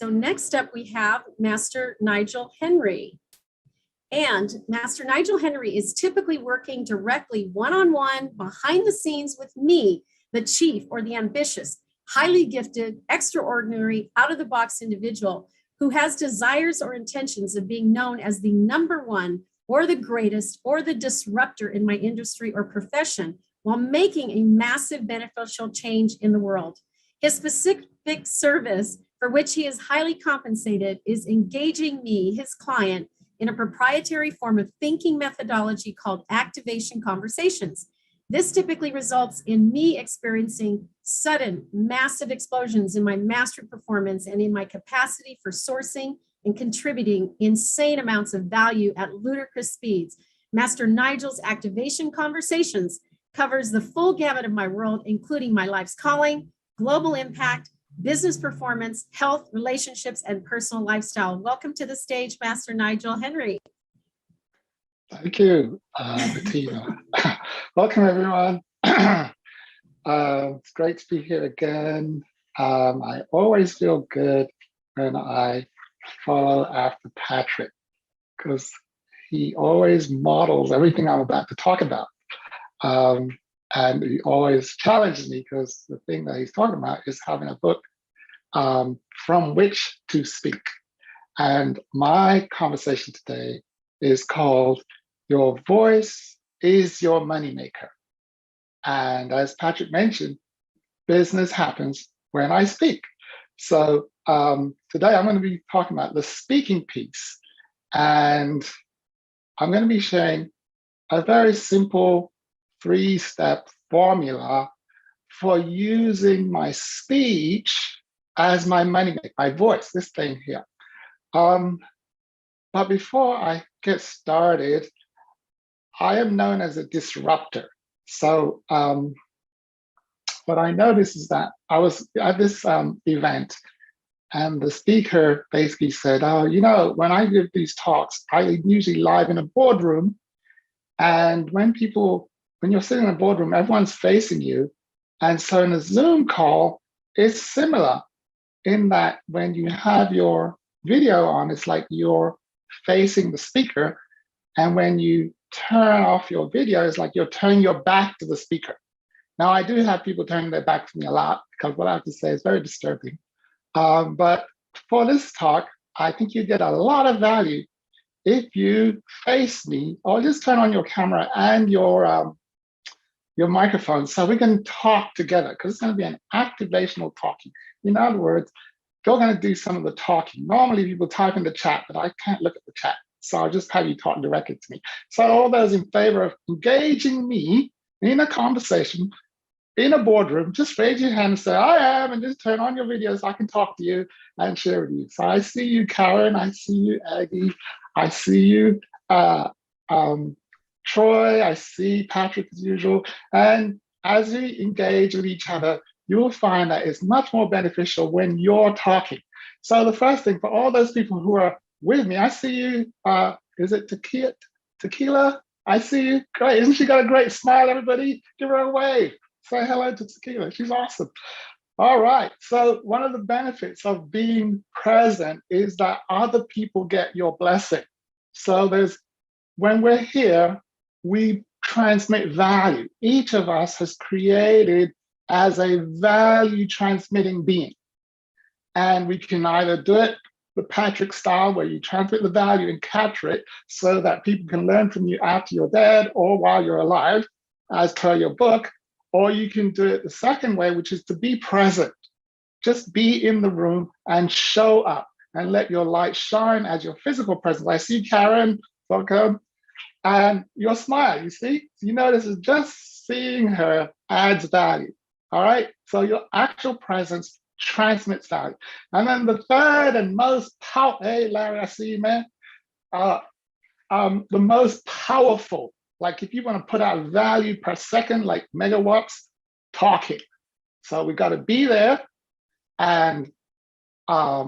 So next up, we have Master Nigel Henry. And Master Nigel Henry is typically working directly one-on-one behind the scenes with me, the chief or the ambitious, highly gifted, extraordinary, out-of-the-box individual who has desires or intentions of being known as the number one or the greatest or the disruptor in my industry or profession while making a massive beneficial change in the world. His specific service for which he is highly compensated is engaging me, his client, in a proprietary form of thinking methodology called activation conversations. This typically results in me experiencing sudden, massive explosions in my mastery performance and in my capacity for sourcing and contributing insane amounts of value at ludicrous speeds. Master Nigel's activation conversations covers the full gamut of my world, including my life's calling, global impact, business performance, health, relationships, and personal lifestyle. Welcome to the stage, Master Nigel Henry. Thank you, Bettina. Welcome, everyone. It's great to be here again. I always feel good when I follow after Patrick because he always models everything I'm about to talk about. And he always challenges me because the thing that he's talking about is having a book from which to speak. And my conversation today is called Your Voice is Your Moneymaker. And as Patrick mentioned, business happens when I speak. So today I'm going to be talking about the speaking piece. And I'm going to be sharing a very simple 3-step formula for using my speech as my moneymaker, my voice, this thing here. But before I get started, I am known as a disruptor. So what I noticed is that I was at this event and the speaker basically said, oh, you know, when I give these talks, I usually live in a boardroom. And when you're sitting in a boardroom, everyone's facing you. And so in a Zoom call, it's similar in that when you have your video on, it's like you're facing the speaker. And when you turn off your video, it's like you're turning your back to the speaker. Now, I do have people turning their back to me a lot because what I have to say is very disturbing. But for this talk, I think you get a lot of value if you face me or just turn on your camera and your microphone so we can talk together because it's going to be an activational talking. In other words, you're going to do some of the talking. Normally people type in the chat, but I can't look at the chat. So I'll just have you talk directly to me. So all those in favor of engaging me in a conversation in a boardroom, just raise your hand and say, I am, and just turn on your video so I can talk to you and share with you. So I see you, Karen. I see you, Aggie. I see you, Troy. I see Patrick as usual. And as we engage with each other, you will find that it's much more beneficial when you're talking. So the first thing, for all those people who are with me, I see you. Is it Tequila? I see you. Great. Isn't she got a great smile, everybody? Give her a wave. Say hello to Tequila. She's awesome. All right. So one of the benefits of being present is that other people get your blessing. So when we're here, we transmit value. Each of us has created as a value transmitting being. And we can either do it the Patrick style, where you transmit the value and capture it so that people can learn from you after you're dead or while you're alive, as per your book. Or you can do it the second way, which is to be present. Just be in the room and show up and let your light shine as your physical presence. I see Karen, welcome. And your smile, you see? You notice is just seeing her adds value, all right? So your actual presence transmits value. And then the third and most powerful, hey Larry, I see you, man. The most powerful, like if you want to put out value per second, like megawatts, talking. So we got to be there and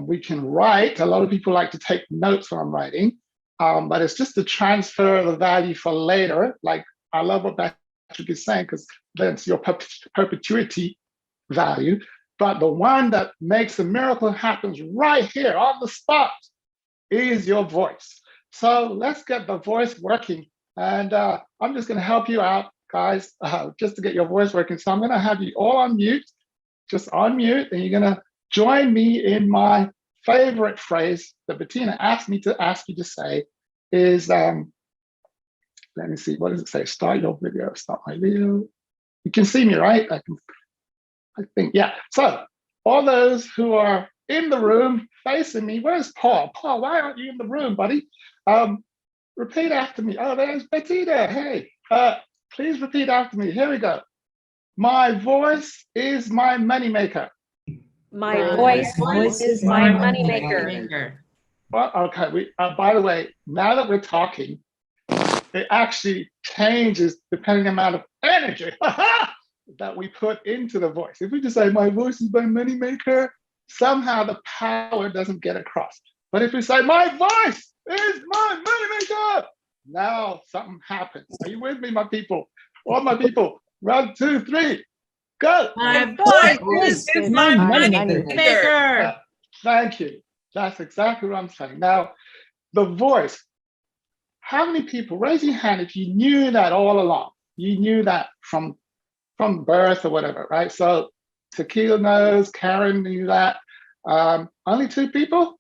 we can write. A lot of people like to take notes when I'm writing, but it's just to transfer the value for later. Like I love what Patrick is saying because that's your perpetuity value. But the one that makes the miracle happens right here on the spot is your voice. So let's get the voice working. And I'm just going to help you out, guys, just to get your voice working. So I'm going to have you all on mute, just on mute, and you're going to join me in my favorite phrase that Bettina asked me to ask you to say is, let me see, what does it say? Start your video, start my video. You can see me, right? I think, yeah. So all those who are in the room facing me, where's Paul? Paul, why aren't you in the room, buddy? Repeat after me. Oh, there's Bettina. Hey, please repeat after me. Here we go. My voice is my moneymaker. My voice is my moneymaker. Well, okay. By the way, now that we're talking, it actually changes depending on the amount of energy that we put into the voice. If we just say, my voice is my moneymaker, somehow the power doesn't get across. But if we say, my voice is my moneymaker, now something happens. Are you with me, my people? All my people, 1, 2, 3, go. My voice is my moneymaker. Thank you. That's exactly what I'm saying. Now, the voice. How many people, raise your hand if you knew that all along? You knew that from birth or whatever, right? So Tequila knows, Karen knew that. Only 2 people?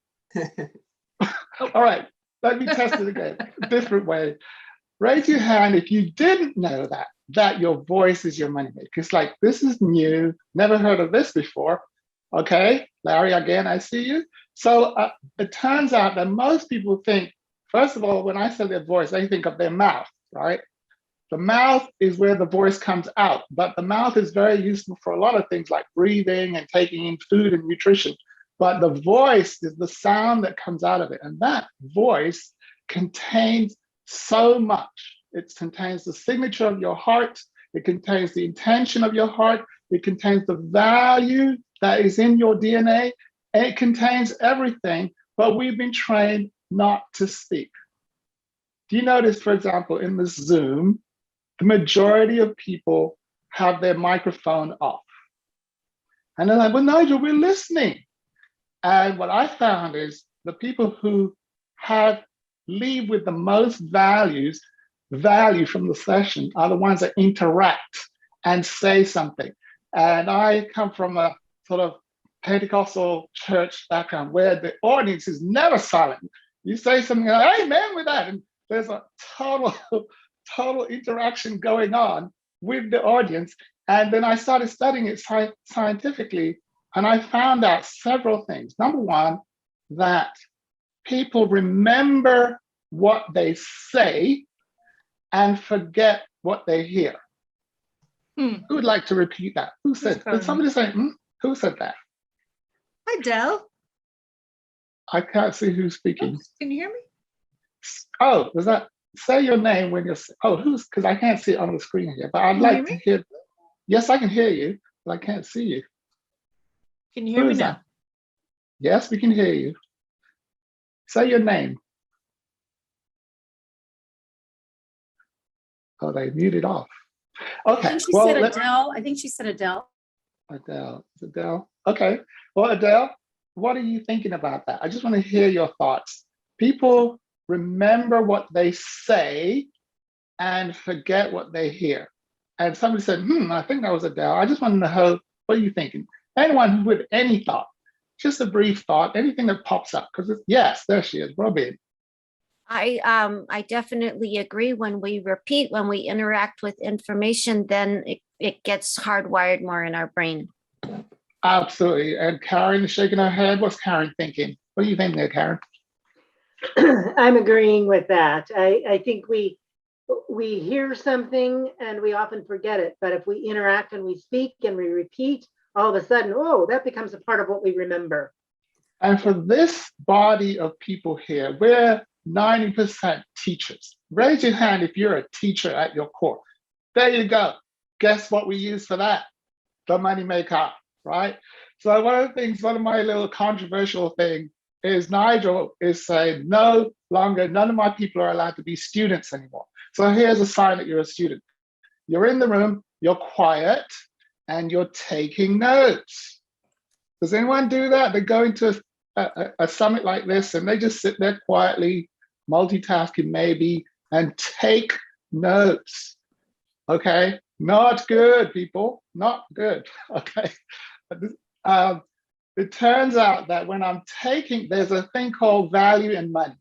All right, let me test it again, a different way. Raise your hand if you didn't know that your voice is your moneymaker. It's like, this is new, never heard of this before. Okay, Larry, again, I see you. So it turns out that most people think, first of all, when I say their voice, they think of their mouth, right? The mouth is where the voice comes out, but the mouth is very useful for a lot of things like breathing and taking in food and nutrition. But the voice is the sound that comes out of it. And that voice contains so much. It contains the signature of your heart. It contains the intention of your heart. It contains the value that is in your DNA. And it contains everything, but we've been trained not to speak. Do you notice, for example, in this Zoom, the majority of people have their microphone off? And they're like, well, Nigel, we're listening. And what I found is the people who leave with the most value from the session are the ones that interact and say something. And I come from a sort of Pentecostal church background where the audience is never silent. You say something like, amen with that. And there's a total interaction going on with the audience. And then I started studying it scientifically, and I found out several things. Number one, that people remember what they say and forget what they hear. Who would like to repeat that? Who said? Did somebody say? Who said that? Hi, Del. I can't see who's speaking. Can you hear me? Oh, was that? Say your name when you're. Oh, who's? Because I can't see it on the screen here. But I'd like to hear. Yes, I can hear you, but I can't see you. Can you hear me now? Yes, we can hear you. Say your name. Oh, they muted off. Okay. I think she said Adele. I think she said Adele. Adele. Is Adele? Okay. Well, Adele, what are you thinking about that? I just want to hear your thoughts. People remember what they say and forget what they hear. And somebody said, I think that was Adele. I just want to know, what are you thinking? Anyone with any thought, just a brief thought, anything that pops up. Because yes, there she is, Robin. I definitely agree. When we repeat, when we interact with information, then it gets hardwired more in our brain. Absolutely. And Karen is shaking her head. What's Karen thinking? What do you think there, Karen? I'm agreeing with that. I think we hear something and we often forget it. But if we interact and we speak and we repeat, all of a sudden, oh, that becomes a part of what we remember. And for this body of people here, we're 90% teachers. Raise your hand if you're a teacher at your core. There you go. Guess what we use for that? The moneymaker, right? So one of my little controversial things is Nigel is saying no longer, none of my people are allowed to be students anymore. So here's a sign that you're a student. You're in the room, you're quiet, and you're taking notes. Does anyone do that? They go into a summit like this and they just sit there quietly, multitasking maybe, and take notes. Okay, not good, people, not good. Okay. It turns out that when I'm taking, there's a thing called value and money.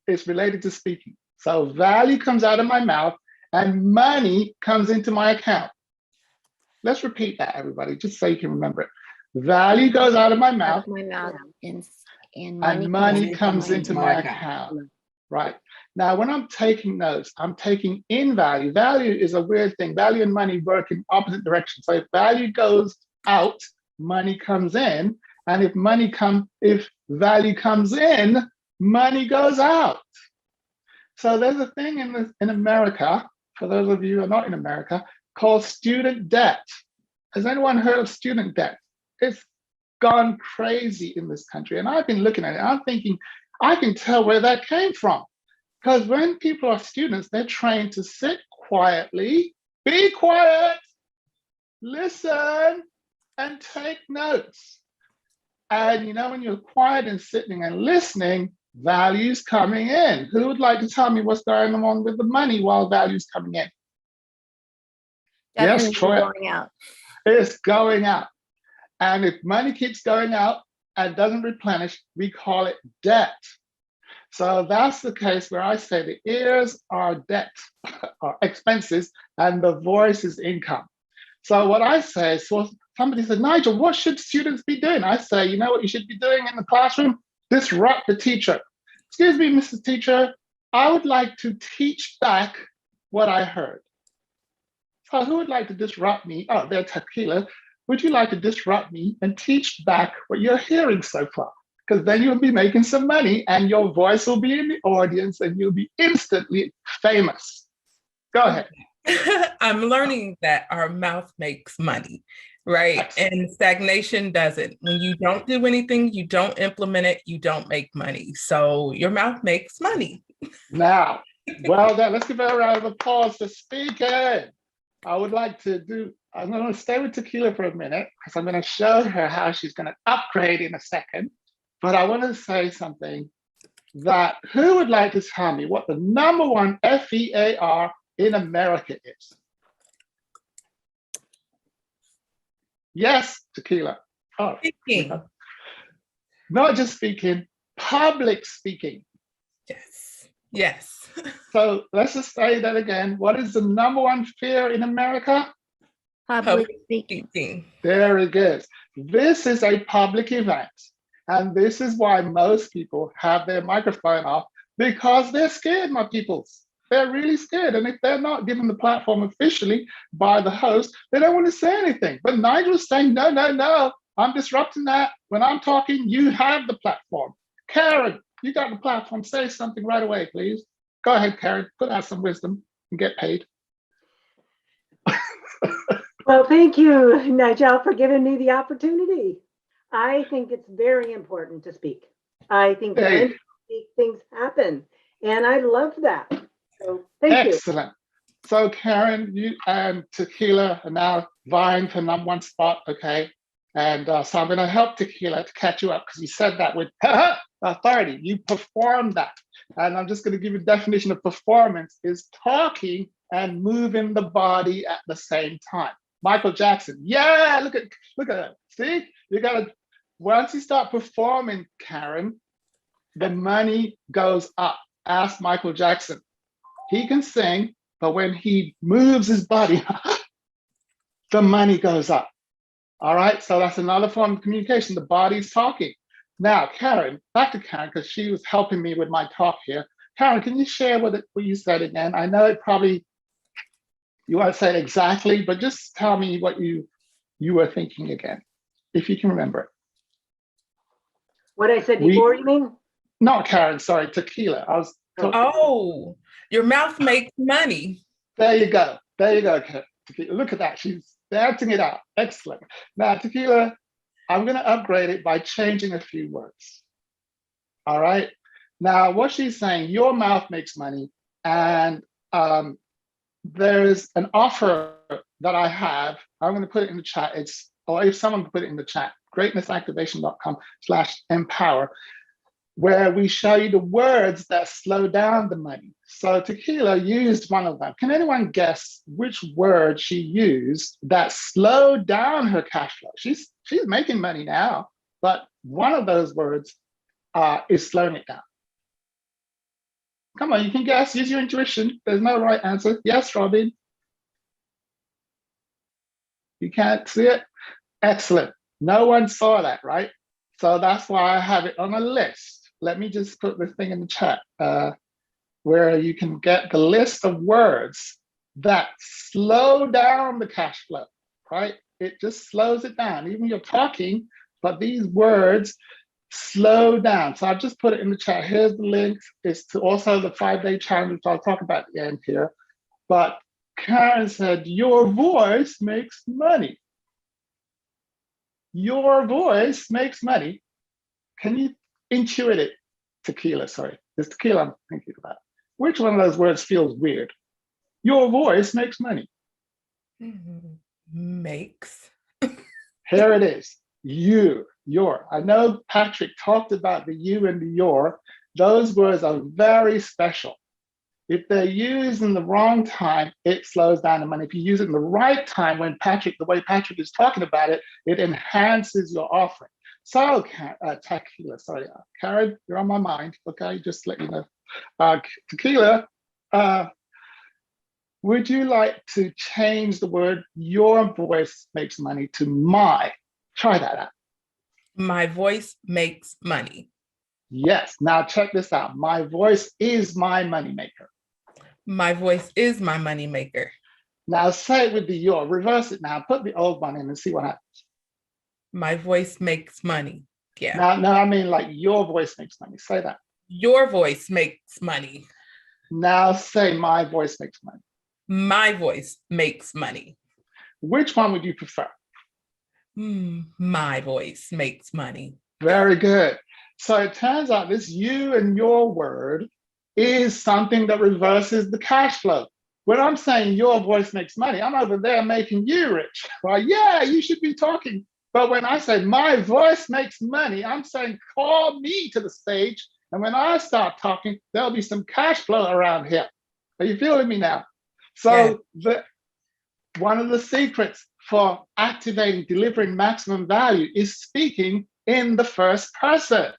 It's related to speaking. So value comes out of my mouth and money comes into my account. Let's repeat that, everybody, just so you can remember it. Value goes out of my mouth My mouth and and money comes into my account. Right. Now, when I'm taking notes, I'm taking in value. Value is a weird thing. Value and money work in opposite directions. So if value goes out, money comes in. And if value comes in, money goes out. So there's a thing in America, for those of you who are not in America, called student debt. Has anyone heard of student debt? It's gone crazy in this country. And I've been looking at it. I'm thinking, I can tell where that came from. Because when people are students, they're trained to sit quietly, be quiet, listen, and take notes. And you know, when you're quiet and sitting and listening, value's coming in. Who would like to tell me what's going on with the money while value's coming in? Definitely Yes, Troy. going out. It's going out. And if money keeps going out and doesn't replenish, we call it debt. So that's the case where I say the ears are debt, or expenses, and the voice is income. So what I say is, so somebody said, Nigel, what should students be doing? I say, you know what you should be doing in the classroom? Disrupt the teacher. Excuse me, Mrs. Teacher, I would like to teach back what I heard. So who would like to disrupt me? Oh, there's Tequila. Would you like to disrupt me and teach back what you're hearing so far? Because then you'll be making some money and your voice will be in the audience and you'll be instantly famous. Go ahead. I'm learning that our mouth makes money, right? And stagnation doesn't. When you don't do anything, you don't implement it, you don't make money. So your mouth makes money. Now, well done. Let's give her a round of applause for speaking. I would like to I'm going to stay with Tequila for a minute because I'm going to show her how she's going to upgrade in a second. But I want to say something that who would like to tell me what the #1 FEAR in America is? Yes, Tequila. Oh, Speaking. not just speaking, public speaking. Yes. Yes. So let's just say that again. What is the #1 fear in America? Public speaking. Speaking. There it is. This is a public event. And this is why most people have their microphone off, because they're scared, my peoples. They're really scared. And if they're not given the platform officially by the host, they don't want to say anything. But Nigel's saying, no, no, no, I'm disrupting that. When I'm talking, you have the platform. Karen, you got the platform. Say something right away, please. Go ahead, Karen. Put out some wisdom and get paid. Well, thank you, Nigel, for giving me the opportunity. I think it's very important to speak. I think when you speak, things happen, and I love that. So thank you. Excellent. So Karen, you and Tequila are now vying for #1 spot, okay? And so I'm going to help Tequila to catch you up because you said that with authority. You performed that. And I'm just going to give you a definition of performance is talking and moving the body at the same time. Michael Jackson. Yeah, look at that. See, you got to, once you start performing, Karen, the money goes up. Ask Michael Jackson. He can sing, but when he moves his body, the money goes up. All right, so that's another form of communication. The body's talking. Now, Karen, back to Karen, because she was helping me with my talk here. Karen, can you share what you said again? I know it probably, you won't say it exactly, but just tell me what you were thinking again, if you can remember it. What I said before, you mean? No, Karen, sorry, Tequila. I was Oh, your mouth makes money. There you go. There you go, Tequila. Look at that. She's acting it out. Excellent. Now, Tequila, I'm going to upgrade it by changing a few words. All right. Now, what she's saying, your mouth makes money. And there's an offer that I have. I'm going to put it in the chat. It's or if someone put it in the chat, greatnessactivation.com/empower, where we show you the words that slow down the money. So Tequila used one of them. Can anyone guess which word she used that slowed down her cash flow? She's making money now, but one of those words is slowing it down. Come on, you can guess, use your intuition. There's no right answer. Yes, Robin? You can't see it? Excellent. No one saw that, right? So that's why I have it on a list. Let me just put this thing in the chat where you can get the list of words that slow down the cash flow, right? It just slows it down. Even you're talking, but these words slow down. So I've just put it in the chat. Here's the link. It's to also the 5-day challenge, which I'll talk about at the end here. But Karen said, your voice makes money. Your voice makes money. Can you intuit it? Tequila, sorry. It's tequila I'm thinking about. Which one of those words feels weird? Your voice makes money. Makes. Here it is. You, your. I know Patrick talked about the you and the your. Those words are very special. If they're used in the wrong time, it slows down the money. If you use it in the right time, when the way Patrick is talking about it, it enhances your offering. So, Tequila, sorry, Karen, you're on my mind. Okay, just let you know. Tequila, would you like to change the word your voice makes money to my? Try that out. My voice makes money. Yes, now check this out. My voice is my moneymaker. My voice is my money maker. Now say it with the your. Reverse it now. Put the old one in and see what happens. My voice makes money. Yeah. No, I mean like your voice makes money. Say that. Your voice makes money. Now say my voice makes money. My voice makes money. Which one would you prefer? My voice makes money. Very good. So it turns out this you and your word is something that reverses the cash flow. When I'm saying your voice makes money, I'm over there making you rich. Right? Yeah, you should be talking. But when I say my voice makes money, I'm saying call me to the stage. And when I start talking, there'll be some cash flow around here. Are you feeling me now? So one of the secrets for activating, delivering maximum value is speaking in the first person.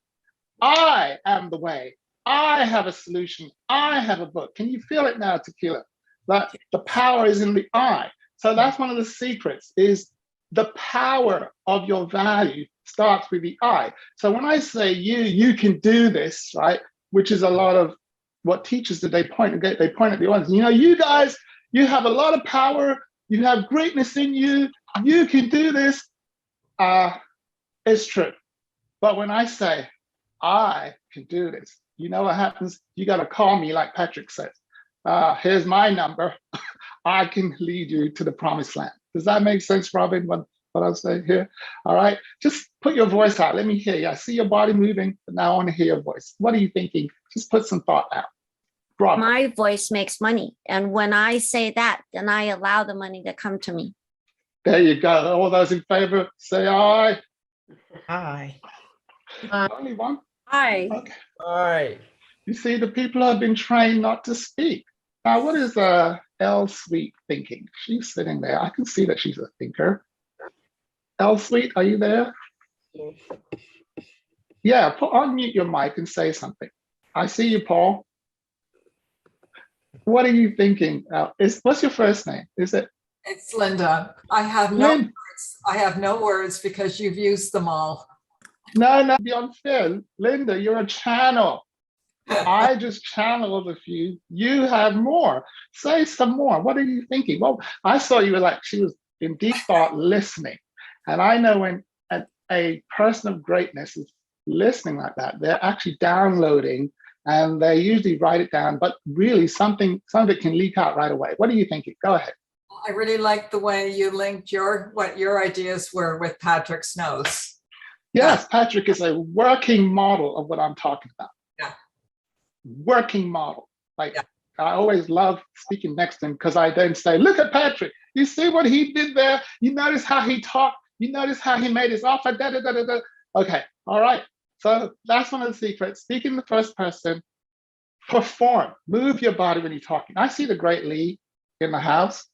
I am the way. I have a solution. I have a book. Can you feel it now, Tequila? That the power is in the I. So that's one of the secrets is the power of your value starts with the I. So when I say you can do this, right? Which is a lot of what teachers do. They point at the audience. You know, you guys, you have a lot of power. You have greatness in you. You can do this. It's true. But when I say I can do this, you know what happens? You got to call me, like Patrick says. Here's my number. I can lead you to the promised land. Does that make sense, Robin, what I'm saying here? All right, just put your voice out. Let me hear you. I see your body moving, but now I want to hear your voice. What are you thinking? Just put some thought out. Robin. My voice makes money. And when I say that, then I allow the money to come to me. There you go. All those in favor, say aye. Aye. Only one? Aye. Okay. Aye. You see, the people have been trained not to speak. Now, what is L Sweet thinking? She's sitting there. I can see that she's a thinker. L Sweet, are you there? Yeah, unmute your mic and say something. I see you, Paul. What are you thinking? What's your first name? Is it? It's Linda. I have no words. I have no words because you've used them all. No, be unfair. Linda, you're a channel. I just channeled a few. You have more. Say some more. What are you thinking? Well, I saw you were like, she was in deep thought listening. And I know when a person of greatness is listening like that, they're actually downloading and they usually write it down, but really some of it can leak out right away. What are you thinking? Go ahead. I really like the way you linked what your ideas were with Patrick Snow's. Yes, Patrick is a working model of what I'm talking about. Yeah. Working model. Like I always love speaking next to him because I then say, look at Patrick. You see what he did there? You notice how he talked? You notice how he made his offer, da, da, da, da, da. Okay, all right. So that's one of the secrets. Speak in the first person, perform, move your body when you're talking. I see the great Lee in the house.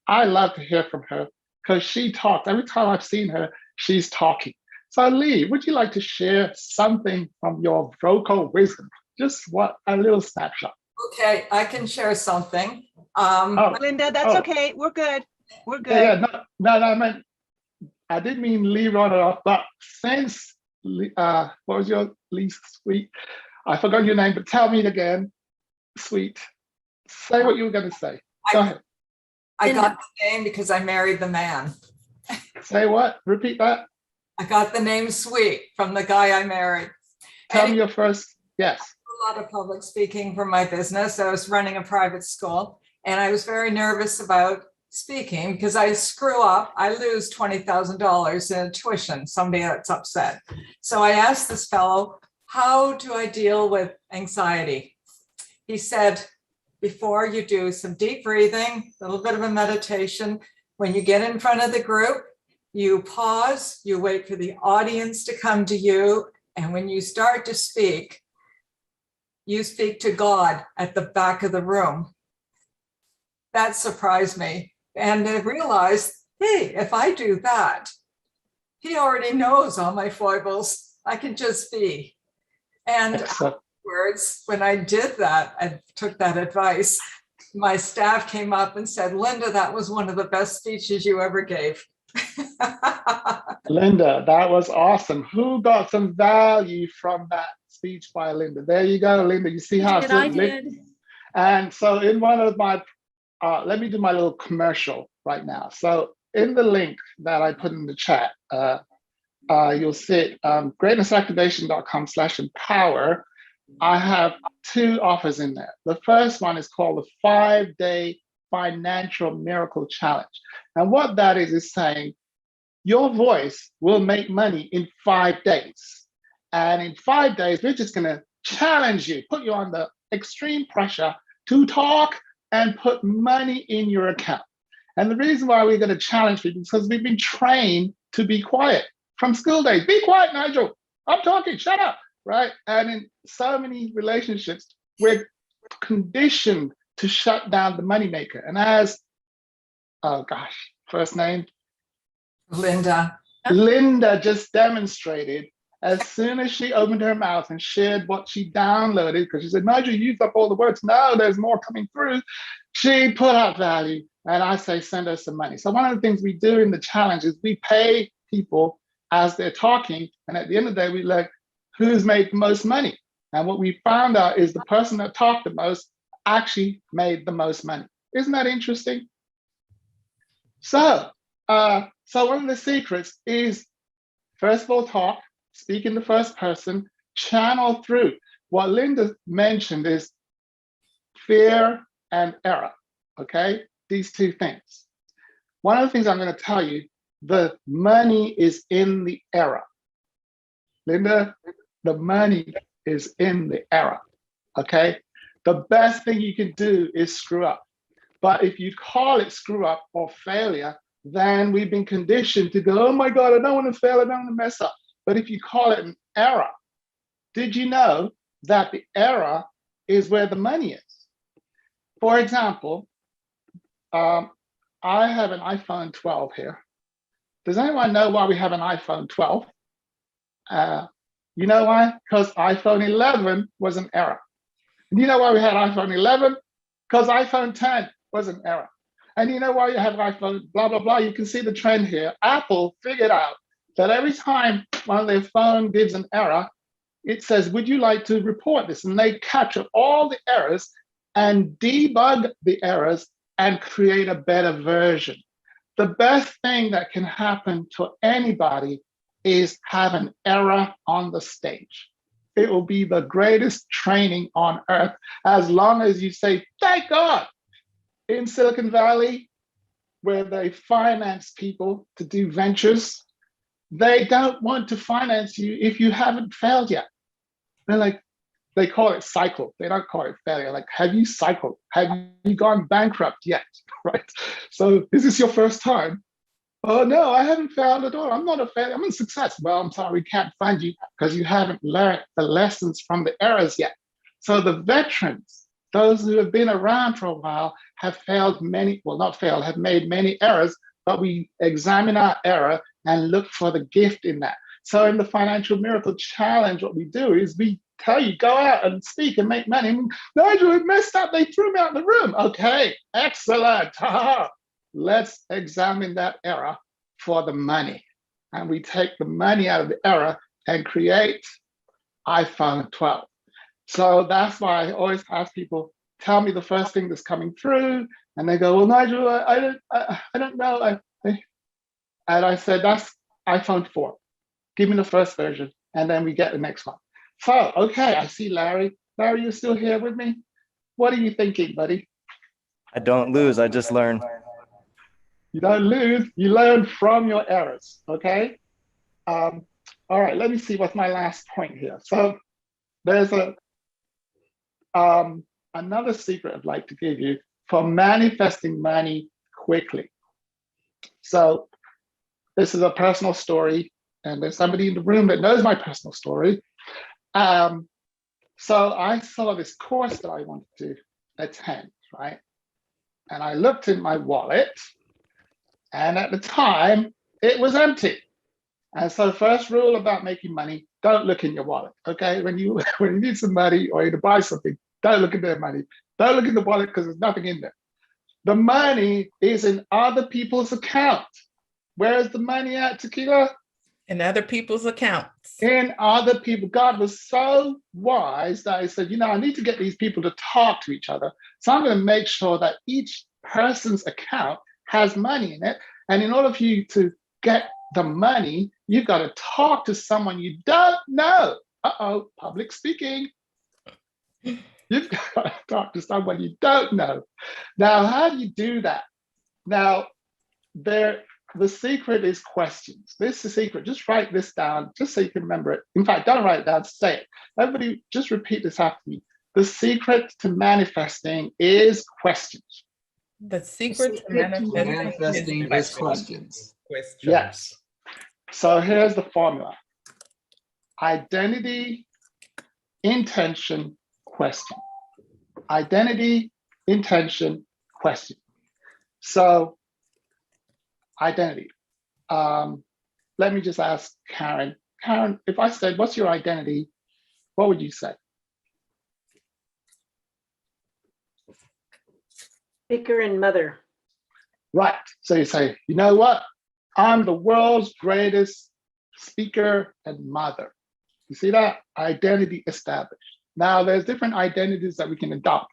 I love to hear from her because she talks. Every time I've seen her, she's talking. So Lee, would you like to share something from your vocal wisdom? Just what a little snapshot. Okay, I can share something. Linda, that's oh. okay. We're good. We're good. Yeah, no, I meant, I didn't mean Lee Rodolph, but since, what was your Lee's sweet? I forgot your name, but tell me it again. Sweet. Say what you were going to say. Go ahead. I got the name because I married the man. Say what? Repeat that. I got the name Sweet from the guy I married. Tell me your first, yes. A lot of public speaking for my business. I was running a private school and I was very nervous about speaking because I screw up. I lose $20,000 in tuition, somebody that's upset. So I asked this fellow, how do I deal with anxiety? He said, before you do some deep breathing, a little bit of a meditation, when you get in front of the group, you pause, you wait for the audience to come to you. And when you start to speak, you speak to God at the back of the room. That surprised me. And I realized, hey, if I do that, he already knows all my foibles. I can just be. And afterwards, when I did that, I took that advice, my staff came up and said, Linda, that was one of the best speeches you ever gave. Linda, that was awesome. Who got some value from that speech by Linda? There you go, Linda. You see how I did. And so in one of my, let me do my little commercial right now. So in the link that I put in the chat, you'll see it, greatnessactivation.com/empower. I have 2 offers in there. The first one is called the 5-day financial miracle challenge. And what that is saying, your voice will make money in 5 days. And in 5 days, we're just gonna challenge you, put you under extreme pressure to talk and put money in your account. And the reason why we're gonna challenge people is because we've been trained to be quiet from school days. Be quiet, Nigel. I'm talking, shut up, right? And in so many relationships, we're conditioned to shut down the moneymaker. And as, oh gosh, first name? Linda. Linda just demonstrated, as soon as she opened her mouth and shared what she downloaded, because she said, Nigel, you used up all the words. No, there's more coming through. She put out value. And I say, send us some money. So one of the things we do in the challenge is we pay people as they're talking. And at the end of the day, we look who's made the most money. And what we found out is the person that talked the most actually made the most money. Isn't that interesting? So, one of the secrets is, first of all, talk, speak in the first person, channel through. What Linda mentioned is fear and error, okay? These 2 things. One of the things I'm going to tell you, the money is in the error. Linda, the money is in the error, okay? The best thing you can do is screw up. But if you call it screw up or failure, then we've been conditioned to go, oh my God, I don't want to fail, I don't want to mess up. But if you call it an error, did you know that the error is where the money is? For example, I have an iPhone 12 here. Does anyone know why we have an iPhone 12? You know why? Because iPhone 11 was an error. And you know why we had iPhone 11? Because iPhone 10 was an error. And you know why you have iPhone blah, blah, blah. You can see the trend here. Apple figured out that every time one of their phone gives an error, it says, would you like to report this? And they capture all the errors and debug the errors and create a better version. The best thing that can happen to anybody is have an error on the stage. It will be the greatest training on earth, as long as you say, thank God. In Silicon Valley, where they finance people to do ventures, they don't want to finance you if you haven't failed yet. They're like, they call it cycle. They don't call it failure. Like, have you cycled? Have you gone bankrupt yet? Right? So is this your first time? Oh no, I haven't failed at all. I'm not a failure. I'm a success. Well, I'm sorry, we can't fund you because you haven't learned the lessons from the errors yet. So the veterans, those who have been around for a while, have failed many, well, not failed, have made many errors, but we examine our error and look for the gift in that. So in the Financial Miracle Challenge, what we do is we tell you, go out and speak and make money. Nigel, it messed up. They threw me out of the room. Okay, excellent. Let's examine that error for the money. And we take the money out of the error and create iPhone 12. So that's why I always ask people, tell me the first thing that's coming through. And they go, well, Nigel, I don't know. And I said, that's iPhone 4. Give me the first version. And then we get the next one. So, okay, I see Larry. Larry, you still here with me? What are you thinking, buddy? I don't lose, I just learn. You don't lose, you learn from your errors, okay? All right, let me see what's my last point here. So there's another secret I'd like to give you for manifesting money quickly. So this is a personal story, and there's somebody in the room that knows my personal story. So I saw this course that I wanted to attend, right? And I looked in my wallet, and at the time, it was empty. And so the first rule about making money, don't look in your wallet, okay? When you need some money or you to buy something, don't look in their money. Don't look in the wallet because there's nothing in there. The money is in other people's account. Where's the money at, Tequila? In other people's accounts. In other people. God was so wise that he said, I need to get these people to talk to each other. So I'm going to make sure that each person's account has money in it. And in order for you to get the money, you've got to talk to someone you don't know. Uh-oh, public speaking. You've got to talk to someone you don't know. Now, how do you do that? Now, the secret is questions. This is the secret. Just write this down, just so you can remember it. In fact, don't write it down, say it. Everybody, just repeat this after me. The secret to manifesting is questions. The secret to manifesting is questions. Yes. So here's the formula. Identity, intention, question. Identity, intention, question. So identity. Let me just ask Karen. Karen, if I said, what's your identity? What would you say? Speaker and mother. Right. So you say, you know what? I'm the world's greatest speaker and mother. You see that? Identity established. Now, there's different identities that we can adopt,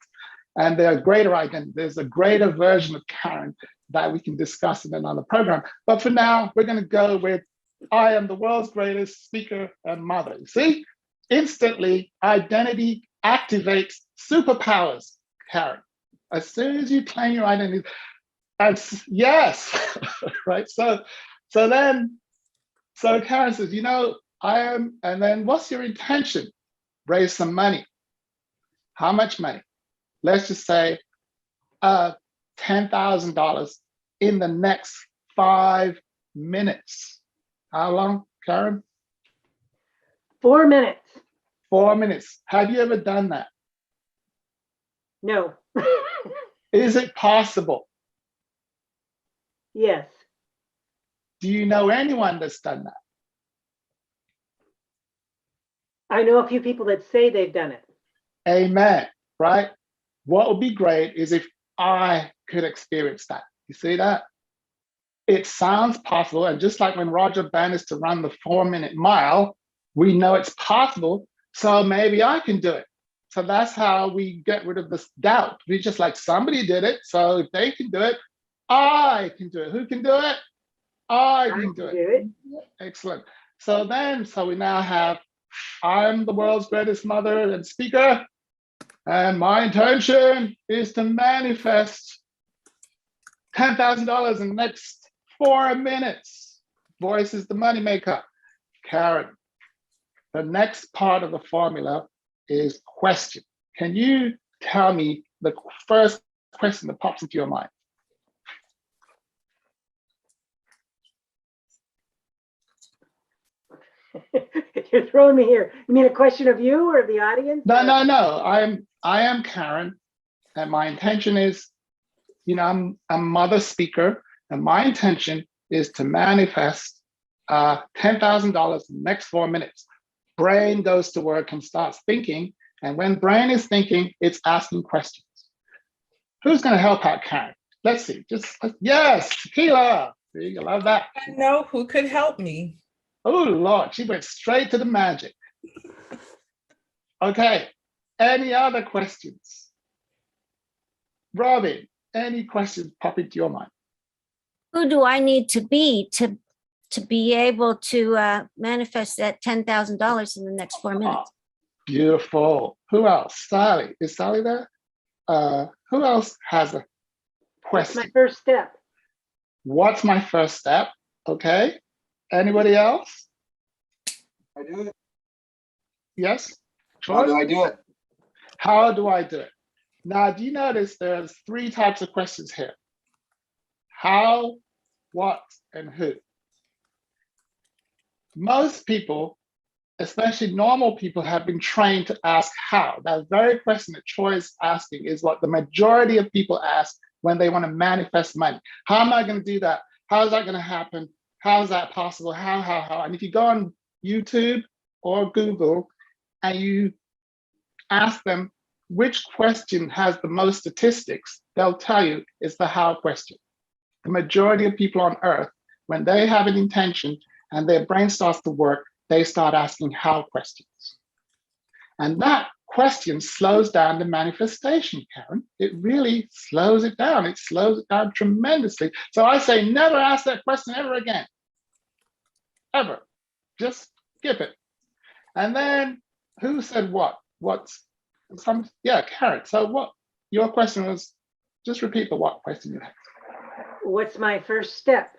and there are greater identities. There's a greater version of Karen that we can discuss in another program. But for now, we're going to go with I am the world's greatest speaker and mother. You see? Instantly, identity activates superpowers, Karen. As soon as you claim your identity, and yes, right? So Karen says, I am, and then what's your intention? Raise some money. How much money? Let's just say $10,000 in the next 5 minutes. How long, Karen? 4 minutes. 4 minutes. Have you ever done that? No. Is it possible? Yes. Do you know anyone that's done that? I know a few people that say they've done it. Amen, right? What would be great is if I could experience that. You see that? It sounds possible. And just like when Roger Bannister to run the 4-minute mile, we know it's possible. So maybe I can do it. So that's how we get rid of this doubt. We just like somebody did it. So if they can do it, I can do it. Who can do it? I can do it. Excellent. So we now have, I'm the world's greatest mother and speaker, and my intention is to manifest $10,000 in the next 4 minutes. Voice is the moneymaker. Karen, the next part of the formula is question. Can you tell me the first question that pops into your mind? You're throwing me here. You mean a question of you or the audience? No, no, no. I am Karen, and my intention is, I'm a mother speaker, and my intention is to manifest $10,000 in the next 4 minutes. Brain goes to work and starts thinking, and when brain is thinking, it's asking questions. Who's going to help out Karen? Let's see. Yes, Tequila. See, you love that. I know who could help me. Oh Lord, she went straight to the magic. Okay, any other questions? Robin, any questions pop into your mind? Who do I need to be able to manifest that $10,000 in the next 4 minutes? Beautiful. Who else? Sally. Is Sally there? Who else has a What's question? my first step? What's my first step? Okay. Anybody else? I do it. Yes? How do Troy? I do it? How do I do it? Now, do you notice there's 3 types of questions here? How, what, and who? Most people, especially normal people, have been trained to ask how. That very question that Troy is asking is what the majority of people ask when they want to manifest money. How am I going to do that? How is that going to happen? How is that possible? How? And if you go on YouTube or Google and you ask them which question has the most statistics, they'll tell you it's the how question. The majority of people on earth, when they have an intention and their brain starts to work, they start asking how questions. And that question slows down the manifestation, Karen. It really slows it down. It slows it down tremendously. So I say, never ask that question ever again. Ever. Just skip it. And then who said what? Karen. So what your question was, just repeat the what question you had. What's my first step?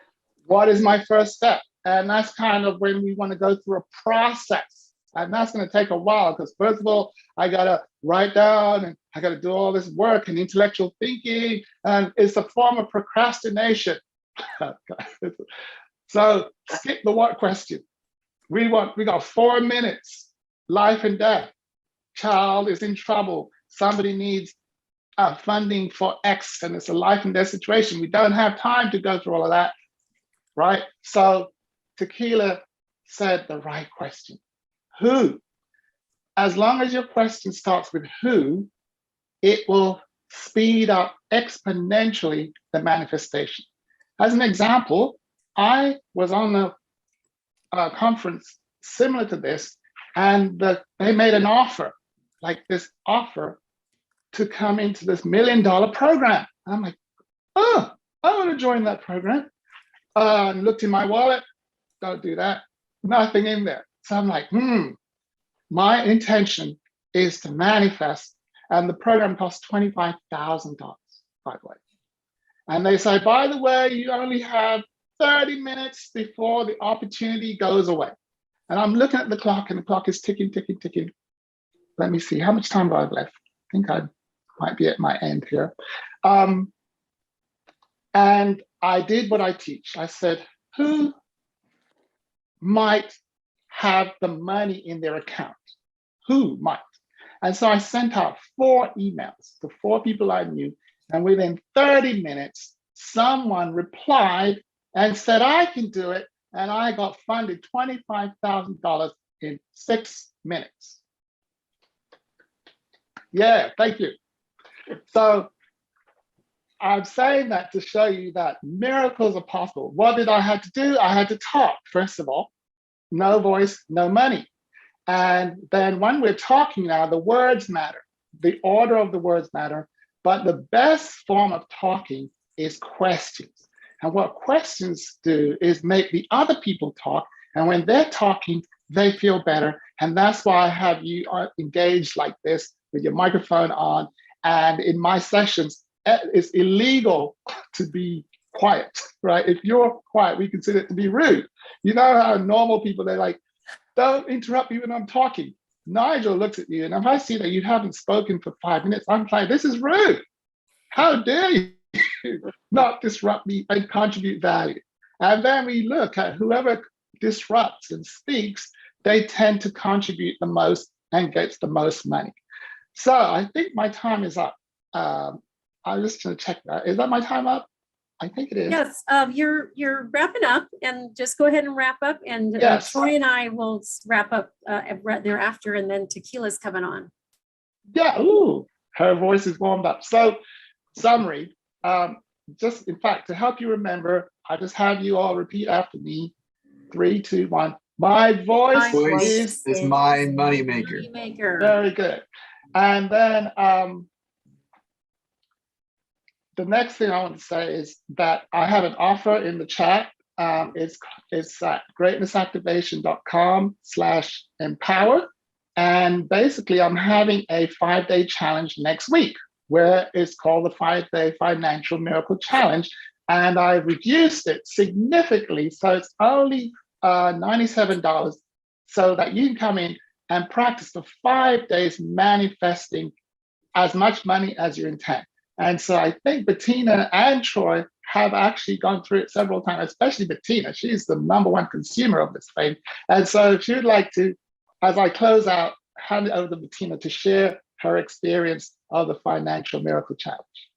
What is my first step? And that's kind of when we want to go through a process. And that's going to take a while because first of all, I got to write down and I got to do all this work and intellectual thinking. And it's a form of procrastination. So skip the what question. We got 4 minutes, life and death. Child is in trouble. Somebody needs funding for X and it's a life and death situation. We don't have time to go through all of that, right? So Tequila said the right question. Who? As long as your question starts with who, it will speed up exponentially the manifestation. As an example, I was on a conference similar to this, and they made an offer, like this offer to come into this $1 million program. I'm like, oh, I want to join that program. And looked in my wallet, don't do that, nothing in there. So I'm like, my intention is to manifest, and the program costs $25,000, by the way. And they say, by the way, you only have 30 minutes before the opportunity goes away. And I'm looking at the clock, and the clock is ticking, ticking, ticking. Let me see, how much time do I have left? I think I might be at my end here. And I did what I teach. I said, who might have the money in their account? Who might? And so I sent out 4 emails to 4 people I knew. And within 30 minutes, someone replied and said, I can do it. And I got funded $25,000 in 6 minutes. Yeah, thank you. So I'm saying that to show you that miracles are possible. What did I have to do? I had to talk, first of all. No voice, no money. And then when we're talking now, the words matter. The order of the words matter. But the best form of talking is questions. And what questions do is make the other people talk. And when they're talking, they feel better. And that's why I have you engaged like this with your microphone on. And in my sessions, it's illegal to be quiet, right? If you're quiet, we consider it to be rude. You know how normal people, they're like, don't interrupt me when I'm talking. Nigel looks at you, and if I see that you haven't spoken for 5 minutes, I'm like, this is rude. How dare you not disrupt me and contribute value? And then we look at whoever disrupts and speaks, they tend to contribute the most and gets the most money. So I think my time is up. I'm just going to check that. Is that my time up? I think it is. Yes, you're wrapping up, and just go ahead and wrap up, and Yes. Troy and I will wrap up right thereafter, and then Tequila's coming on. Yeah, ooh, her voice is warmed up. So, summary, just in fact, to help you remember, I just have you all repeat after me. 3, 2, 1. My voice Voice is my moneymaker. Moneymaker. very good. And then the next thing I want to say is that I have an offer in the chat. It's at greatnessactivation.com/empower. And basically, I'm having a 5-day challenge next week, where it's called the 5-Day Financial Miracle Challenge. And I reduced it significantly. So it's only $97, so that you can come in and practice for 5 days manifesting as much money as you intend. And so I think Bettina and Troy have actually gone through it several times, especially Bettina. She's the #1 consumer of this thing. And so if you'd like to, as I close out, hand it over to Bettina to share her experience of the Financial Miracle Challenge.